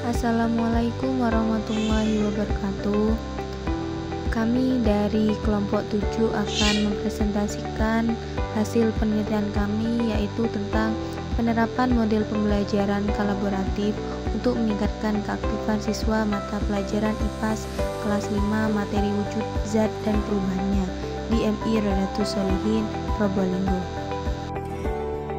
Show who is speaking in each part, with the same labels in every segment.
Speaker 1: Assalamualaikum warahmatullahi wabarakatuh. Kami dari kelompok 7 akan mempresentasikan hasil penelitian kami, yaitu tentang penerapan model pembelajaran kolaboratif untuk meningkatkan keaktifan siswa mata pelajaran IPAS kelas 5 materi wujud zat dan perubahannya di MI Rodatus Sholihin, Probolinggo.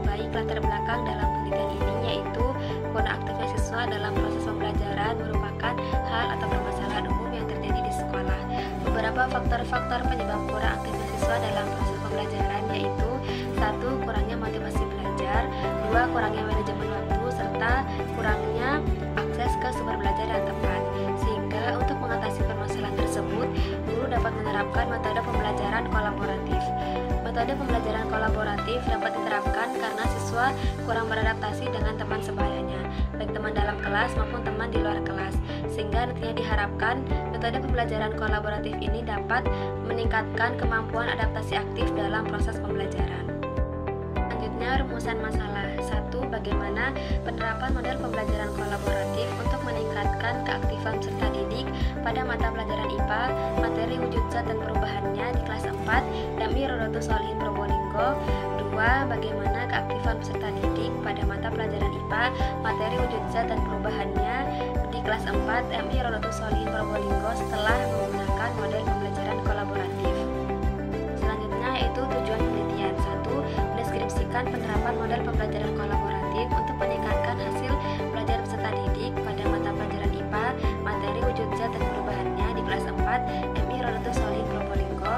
Speaker 2: Baik, latar belakang dalam penelitian ini yaitu kurang aktifnya siswa dalam proses pembelajaran merupakan hal atau permasalahan umum yang terjadi di sekolah. Beberapa faktor-faktor penyebab kurang aktifnya siswa dalam proses pembelajaran yaitu: 1. Kurangnya motivasi belajar, 2. Kurangnya manajemen waktu, serta kurangnya akses ke sumber belajar yang tepat. Sehingga untuk mengatasi permasalahan tersebut, guru dapat menerapkan metode pembelajaran kolaboratif. Metode pembelajaran kolaboratif dapat diterapkan karena siswa kurang beradaptasi dengan teman sebayanya, baik teman dalam kelas maupun teman di luar kelas, sehingga nantinya diharapkan metode pembelajaran kolaboratif ini dapat meningkatkan kemampuan adaptasi aktif dalam proses pembelajaran. Selanjutnya, rumusan masalah. 1. Bagaimana penerapan model pembelajaran kolaboratif untuk meningkatkan keaktifan peserta didik pada mata pelajaran IPA, materi wujud zat dan perubahannya di kelas 4, MI Rodatus Sholihin, Probolinggo. 2. Bagaimana keaktifan peserta didik pada mata pelajaran IPA, materi wujud zat dan perubahannya di kelas 4, MI Rodatus Sholihin, Probolinggo setelah menggunakan model pembelajaran kolaboratif. Selanjutnya yaitu tujuan penelitian. 1. Mendeskripsikan penerapan model pembelajaran kolaboratif untuk meningkatkan hasil belajar peserta didik pada mata pelajaran IPA, materi wujud zat dan perubahannya di kelas 4, MI Rodatus Sholihin, Probolinggo.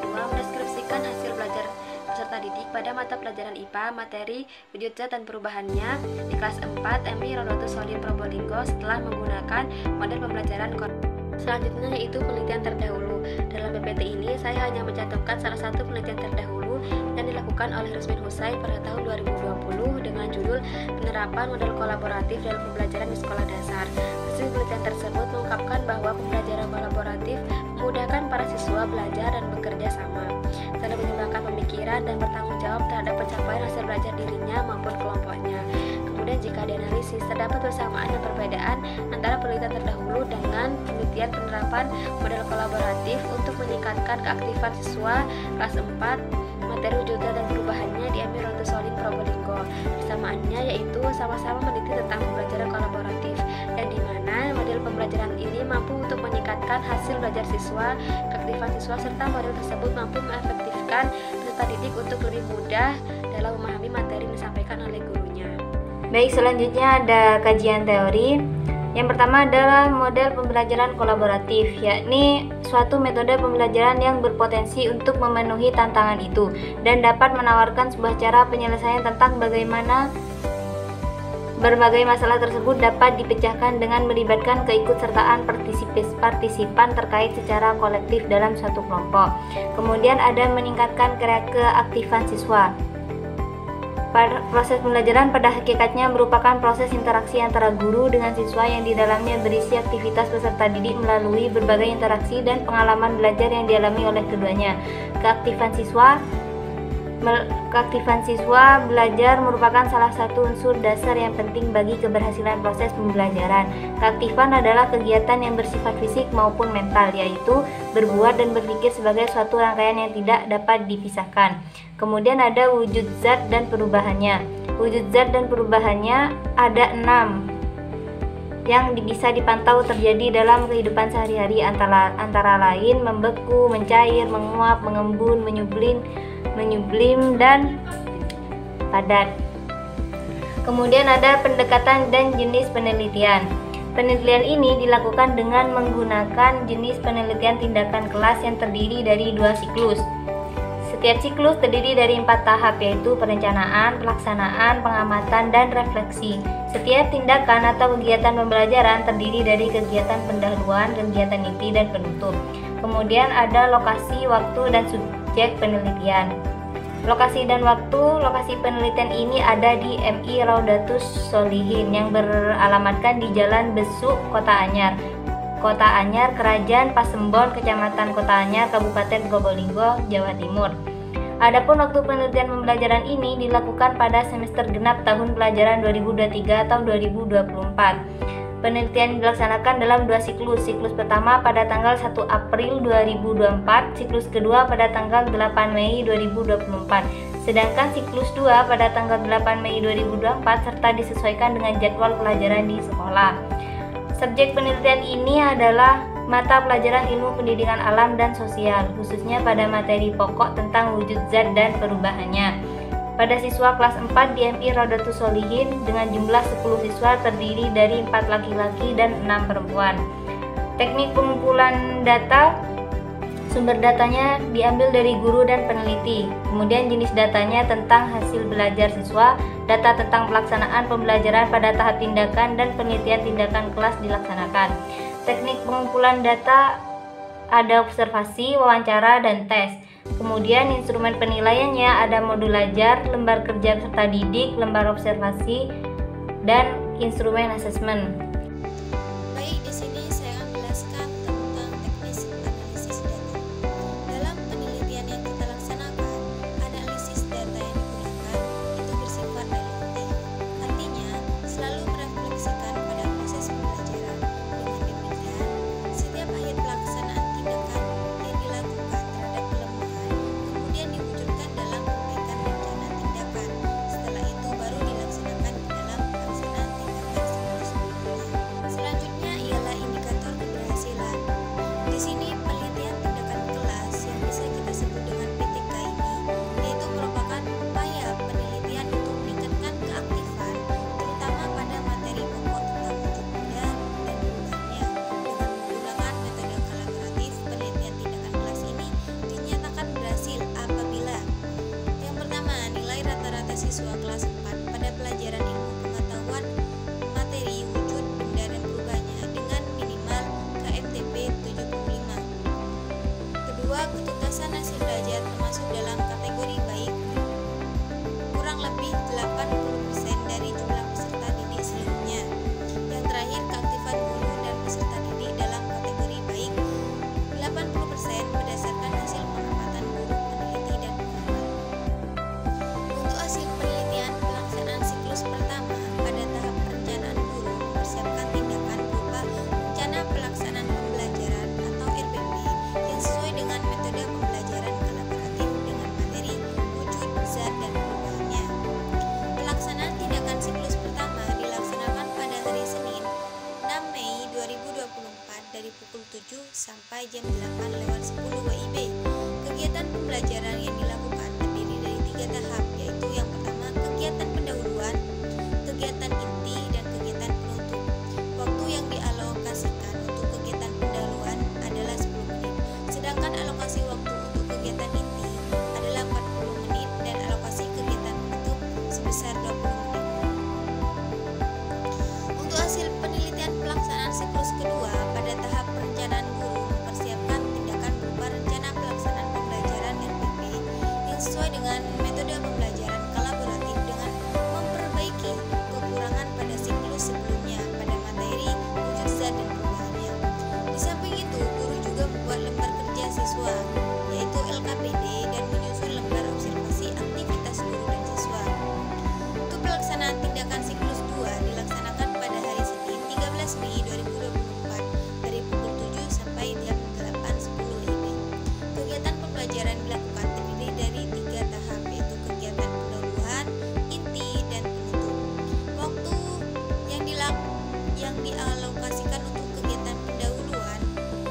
Speaker 2: 2. Mendeskripsikan hasil belajar peserta didik pada mata pelajaran IPA, materi wujud zat dan perubahannya di kelas 4, MI Rodatus Sholihin, Probolinggo setelah menggunakan model pembelajaran kolaboratif. Selanjutnya yaitu penelitian terdahulu. Dalam PPT ini saya hanya mencantumkan salah satu penelitian terdahulu yang dilakukan oleh Rusmin Husain pada tahun 2020 dengan judul Penerapan Model Kolaboratif dalam Pembelajaran di Sekolah Dasar. Hasil penelitian tersebut mengungkapkan bahwa pembelajaran kolaboratif memudahkan para siswa belajar dan bekerja sama, saling mengembangkan pemikiran dan bertanggung jawab terhadap pencapaian hasil belajar dirinya maupun kelompoknya. Kemudian jika dianalisis, terdapat persamaan dan perbedaan antara penelitian terdahulu dengan penelitian penerapan model kolaboratif untuk meningkatkan keaktifan siswa kelas 4 materi wujud zat dan perubahannya di MI Rodatus Sholihin, Probolinggo. Persamaannya yaitu sama-sama meneliti tentang pembelajaran kolaboratif, dan di mana model pembelajaran ini mampu untuk meningkatkan hasil belajar siswa, keaktifan siswa, serta model tersebut mampu mengefektifkan peserta didik untuk lebih mudah dalam memahami materi yang disampaikan oleh gurunya.
Speaker 3: Baik, selanjutnya ada kajian teori. Yang pertama adalah model pembelajaran kolaboratif, yakni suatu metode pembelajaran yang berpotensi untuk memenuhi tantangan itu dan dapat menawarkan sebuah cara penyelesaian tentang bagaimana berbagai masalah tersebut dapat dipecahkan dengan melibatkan keikutsertaan partisipan terkait secara kolektif dalam suatu kelompok. Kemudian ada meningkatkan keaktifan siswa. Proses pembelajaran pada hakikatnya merupakan proses interaksi antara guru dengan siswa yang di dalamnya berisi aktivitas peserta didik melalui berbagai interaksi dan pengalaman belajar yang dialami oleh keduanya. Keaktifan siswa belajar merupakan salah satu unsur dasar yang penting bagi keberhasilan proses pembelajaran. Keaktifan adalah kegiatan yang bersifat fisik maupun mental, yaitu berbuat dan berpikir sebagai suatu rangkaian yang tidak dapat dipisahkan. Kemudian ada wujud zat dan perubahannya. Wujud zat dan perubahannya ada 6 yang bisa dipantau terjadi dalam kehidupan sehari-hari, antara lain membeku, mencair, menguap, mengembun, menyublim, dan padat. Kemudian ada pendekatan dan jenis penelitian. Penelitian ini dilakukan dengan menggunakan jenis penelitian tindakan kelas yang terdiri dari 2 siklus. Setiap siklus terdiri dari 4 tahap, yaitu perencanaan, pelaksanaan, pengamatan, dan refleksi. Setiap tindakan atau kegiatan pembelajaran terdiri dari kegiatan pendahuluan, kegiatan inti, dan penutup. Kemudian ada lokasi, waktu, dan subjek penelitian. Lokasi dan waktu. Lokasi penelitian ini ada di MI Rodatus Sholihin yang beralamatkan di Jalan Besuk, Kota Anyar, Kerajaan Pasembon, Kecamatan Kota Anyar, Kabupaten Probolinggo, Jawa Timur. Adapun waktu penelitian pembelajaran ini dilakukan pada semester genap tahun pelajaran 2023 atau 2024. Penelitian dilaksanakan dalam 2 siklus. Siklus pertama pada tanggal 1 April 2024, siklus kedua pada tanggal 8 Mei 2024. Sedangkan siklus 2 pada tanggal 8 Mei 2024 serta disesuaikan dengan jadwal pelajaran di sekolah. Subjek penelitian ini adalah mata pelajaran ilmu pendidikan alam dan sosial, khususnya pada materi pokok tentang wujud zat dan perubahannya. Pada siswa kelas 4 di MI Rodatus Solihin dengan jumlah 10 siswa terdiri dari 4 laki-laki dan 6 perempuan. Teknik pengumpulan data, sumber datanya diambil dari guru dan peneliti. Kemudian jenis datanya tentang hasil belajar siswa, data tentang pelaksanaan pembelajaran pada tahap tindakan dan penelitian tindakan kelas dilaksanakan. Teknik pengumpulan data ada observasi, wawancara, dan tes. Kemudian instrumen penilaiannya ada modul ajar, lembar kerja peserta didik, lembar observasi, dan instrumen asesmen.
Speaker 4: Baik, di sini saya akan menjelaskan tentang teknis analisis data. Dalam penelitian yang kita laksanakan, analisis data yang digunakan itu bersifat deduktif. Artinya, selalu merefleksikan pada proses pembelajaran. Dengan demikian, setiap akhir pelaksanaan tindakan yang dilakukan terhadap kelemahan kemudian diwujudkan dalam perbaikan rencana tindakan. Setelah itu baru dilaksanakan di dalam pelaksanaan tindakan sebelumnya. Selanjutnya ialah indikator keberhasilan. Di sini penelitian tindakan kelas yang bisa kita sebut dengan PTK ini, yaitu merupakan upaya penelitian untuk meningkatkan keaktifan, terutama pada materi pokok tentang wujud benda dan perubahannya. Dengan menggunakan metode kolaboratif, penelitian tindakan kelas ini dinyatakan berhasil apabila yang pertama, nilai rata-rata siswa kelas 4 pada pelajaran ilmu pengetahuan materi wujud benda dan perubahannya dengan minimal KMTP 75. Kedua, ketuntasan hasil belajar termasuk dalam kategori baik kurang lebih 80% dari jumlah peserta didik seluruhnya. Yang terakhir, keaktifan guru dan peserta didik dalam kategori baik 80% berdasarkan hasil pengamatan guru, peneliti, dan pengamal. Untuk hasil penelitian pelaksanaan siklus pertama pada tahap perencanaan guru mempersiapkan tindakan berupa rencana pelaksanaan pembelajaran atau RPP yang sesuai dengan metode pembelajaran kolaboratif dengan materi wujud zat dan perubahannya. Pelaksanaan tindakan siklus pertama dilaksanakan pada hari Senin 6 Mei 2024 dari pukul 7 sampai jam 8:10 WIB. Kegiatan pembelajaran yang dilakukan terdiri dari 3 tahap, yaitu yang pertama kegiatan pendahuluan, kegiatan inti, dan kegiatan penutup. Waktu yang dialokasikan untuk kegiatan pendahuluan adalah 10 menit, sedangkan alokasi waktu untuk kegiatan inti adalah 40 menit dan alokasi kegiatan penutup sebesar 20 menit. Untuk hasil penelitian pelaksanaan siklus kedua pada tahap perencanaan guru mempersiapkan tindakan berupa rencana pelaksanaan pembelajaran RPP yang sesuai dengan metode pembelajaran kolaboratif dengan memperbaiki kekurangan pada siklus sebelumnya pada materi wujud zat dan perubahannya. Di samping itu, guru juga membuat lembar kerja siswa, yaitu LKPD, dan menyusun lembar observasi aktivitas guru dan siswa. Untuk pelaksanaan tindakan siklus 2 dilaksanakan pada hari Senin 13 Mei 2024 dari pukul 7 sampai jam 8:10 WIB. Kegiatan pembelajaran dilakukan terdiri dari 3 tahap, yaitu kegiatan pendahuluan, inti, dan penutup. Waktu yang dialokasikan untuk kegiatan pendahuluan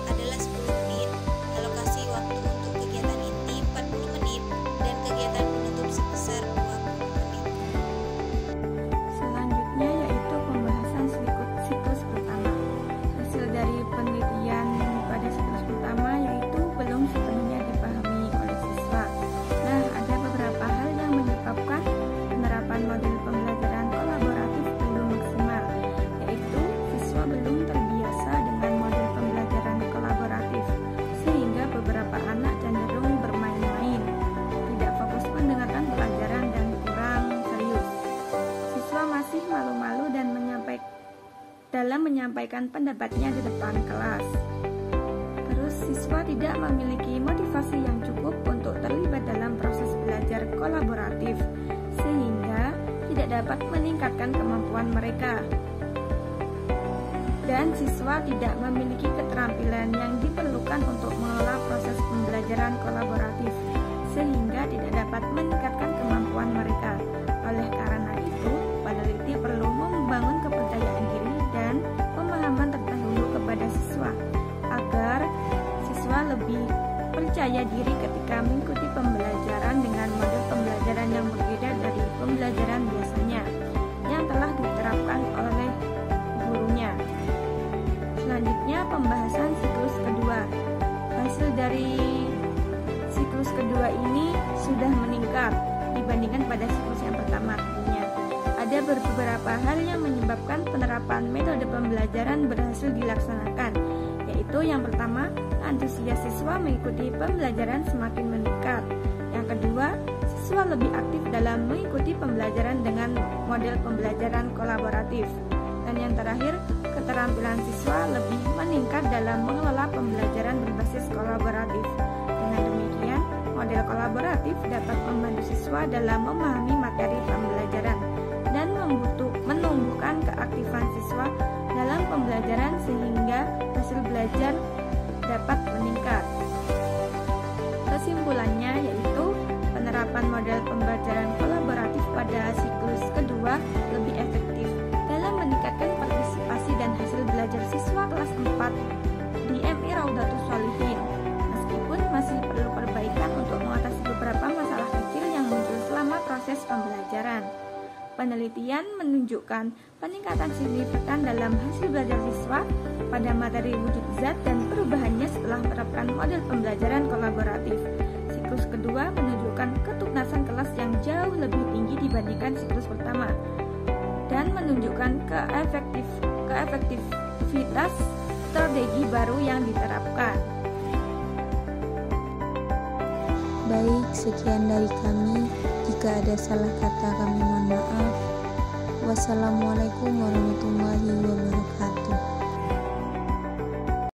Speaker 4: adalah 10 menit, alokasi waktu untuk kegiatan inti 40 menit, dan kegiatan penutup sebesar 20 menit.
Speaker 1: Selanjutnya yaitu pembahasan siklus pertama. Hasil dari penelitian pada siklus pertama yaitu belum sepenuhnya dipahami oleh siswa. Nah, ada beberapa hal yang menyebabkan penerapan model pembelajaran kolaboratif belum maksimal, yaitu siswa belum terbiasa dengan model pembelajaran kolaboratif, sehingga beberapa anak cenderung bermain-main, tidak fokus mendengarkan pelajaran, dan kurang serius. Siswa masih malu-malu dan dalam menyampaikan pendapatnya di depan kelas. Terus siswa tidak memiliki motivasi yang cukup untuk terlibat dalam proses belajar kolaboratif, sehingga tidak dapat meningkatkan kemampuan mereka.
Speaker 5: dan siswa tidak memiliki keterampilan yang diperlukan untuk mengelola proses pembelajaran kolaboratif, sehingga tidak dapat meningkatkan kemampuan mereka. Oleh karena itu, peneliti perlu membangun kepercayaan diri dan pemahaman terdahulu kepada siswa, agar siswa lebih percaya diri ketika mengikuti pembelajaran dengan model pembelajaran yang berbeda dari pembelajaran biasanya yang telah diterapkan oleh gurunya. Selanjutnya, pembahasan siklus kedua. Hasil dari siklus kedua ini sudah meningkat dibandingkan pada siklus yang pertama tentunya. Ada beberapa hal yang menyebabkan penerapan metode pembelajaran berhasil dilaksanakan, yaitu yang pertama, antusias siswa mengikuti pembelajaran semakin meningkat. Yang kedua, siswa lebih aktif dalam mengikuti pembelajaran dengan model pembelajaran kolaboratif. Dan yang terakhir, keterampilan siswa lebih meningkat dalam mengelola pembelajaran berbasis kolaboratif. Dengan demikian, model kolaboratif dapat membantu siswa dalam memahami materi pembelajaran dan menumbuhkan keaktifan siswa dalam pembelajaran sehingga hasil belajar dapat meningkat. Kesimpulannya yaitu penerapan model pembelajaran kolaboratif pada siklus kedua lebih efektif dalam meningkatkan partisipasi dan hasil belajar siswa kelas 4 di MI Raudatus Sholihin. Meskipun masih perlu perbaikan untuk mengatasi beberapa masalah kecil yang muncul selama proses pembelajaran. Penelitian menunjukkan peningkatan signifikan dalam hasil belajar siswa pada materi wujud zat dan perubahannya setelah menerapkan model pembelajaran kolaboratif. Siklus kedua menunjukkan ketunasan kelas yang jauh lebih tinggi dibandingkan siklus pertama dan menunjukkan keefektivitas strategi baru yang diterapkan.
Speaker 1: Baik, sekian dari kami. Jika ada salah kata kami mohon maaf. Wassalamualaikum warahmatullahi wabarakatuh.